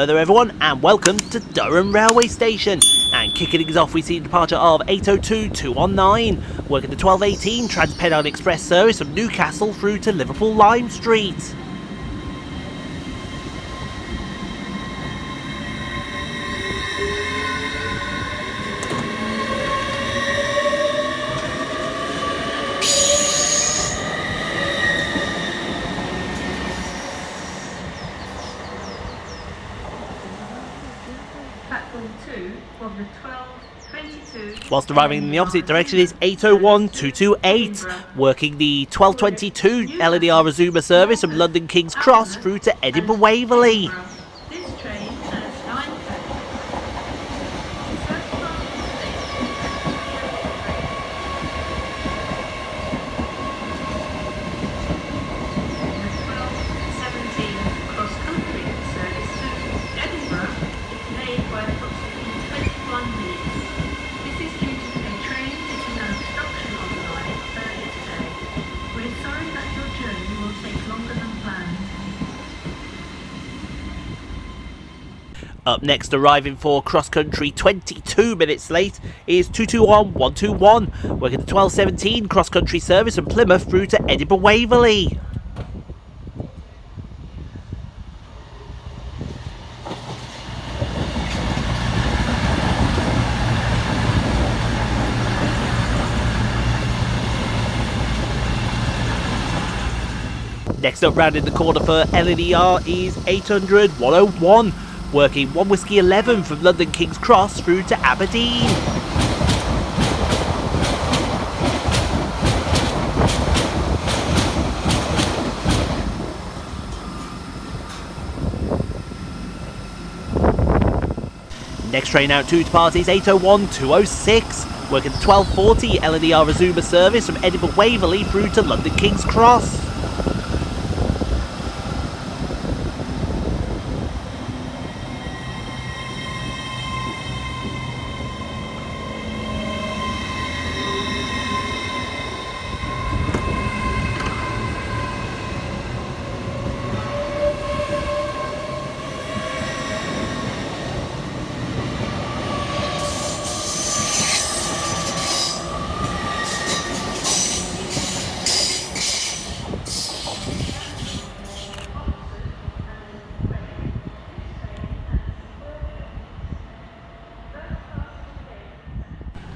Hello there everyone and welcome to Durham Railway Station, and kicking things off we see the departure of 802-219 working the 1218 Trainspotting Express service from Newcastle through to Liverpool Lime Street. Whilst arriving in the opposite direction is 801-228, working the 1222 LNER Azumas service from London King's Cross through to Edinburgh Waverley. This train has 9 coaches. The 1217 CrossCountry service to Edinburgh is delayed by approximately 21 minutes. This is due to a train hitting an obstruction on the line earlier today. We're sorry that your journey will take longer than planned. Up next, arriving for CrossCountry 22 minutes late, is 221-121, working the 1217 CrossCountry service from Plymouth through to Edinburgh Waverley. Next up, round in the corner for LNER is 800-101, working 1 Whiskey 11 from London King's Cross through to Aberdeen. Next train out to depart is 801-206, working the 1240 LNER Azumas service from Edinburgh Waverley through to London King's Cross.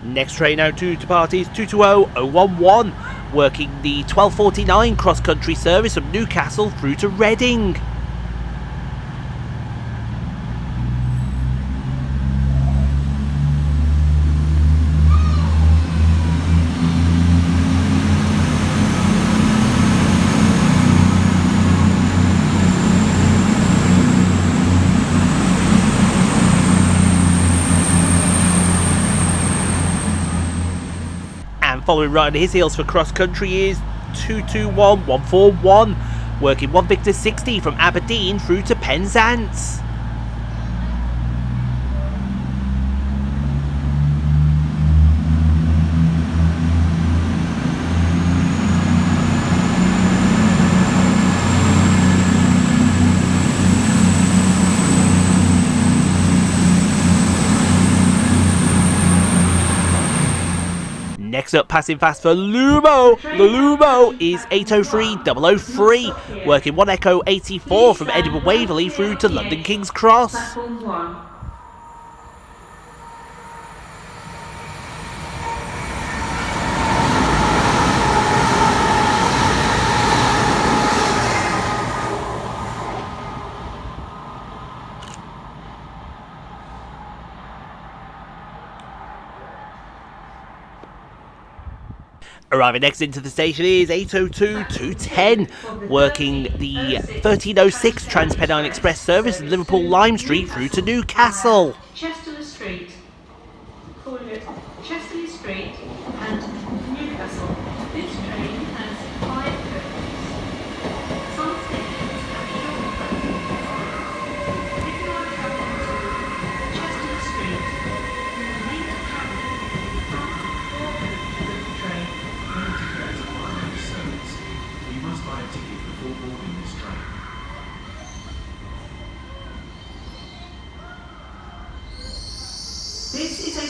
Next train out to depart is 220-011, working the 1249 CrossCountry service from Newcastle through to Reading. And following right on his heels for CrossCountry is 221-141, working 1 Victor 60 from Aberdeen through to Penzance. Next up, passing fast for Lumo. The Lumo is 803-003, working 1 Echo 84 from Edinburgh Waverley through to London King's Cross. Platform 1. Arriving next into the station is 802-210, working the 1306 Trainspotting Express service from Liverpool Lime Street through to Newcastle. Chesterley Street. Call it Chesterley Street and Newcastle. This train has 5 coaches. Some stations have short coaches. If you are travelling to Chesterley Street, you will need to travel with the front 4 coaches of the train. You must buy a ticket before boarding this train.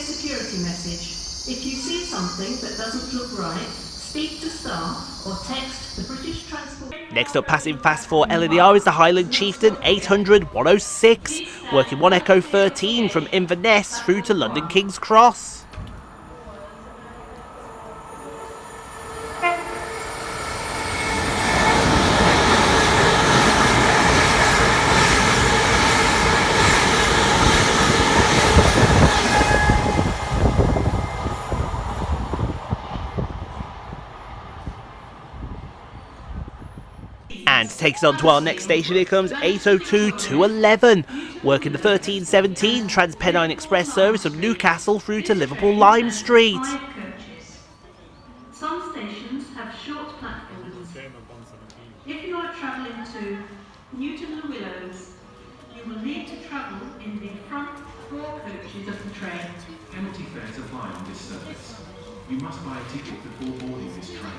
security message. If you see something that doesn't look right, speak to staff or text the British Transport. Next up, passing fast for LNER is the Highland Chieftain 800 106, working 1 Echo 13 from Inverness through to London King's Cross. And to take us on to our next station, here comes 802 211, working the 1317 Transpennine Express service from Newcastle through to Liverpool Lime Street. Coaches. Some stations have short platforms. If you are travelling to Newton-le-Willows, you will need to travel in the front 4 coaches of the train. Penalty fares apply on this service. You must buy a ticket before boarding this train.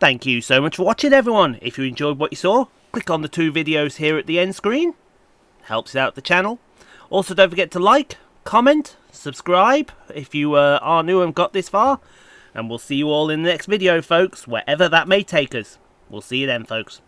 Thank you so much for watching, everyone. If you enjoyed what you saw, click on the 2 videos here at the end screen. Helps out the channel. Also, don't forget to like, comment, subscribe if you are new and got this far. And we'll see you all in the next video, folks, wherever that may take us. We'll see you then, folks.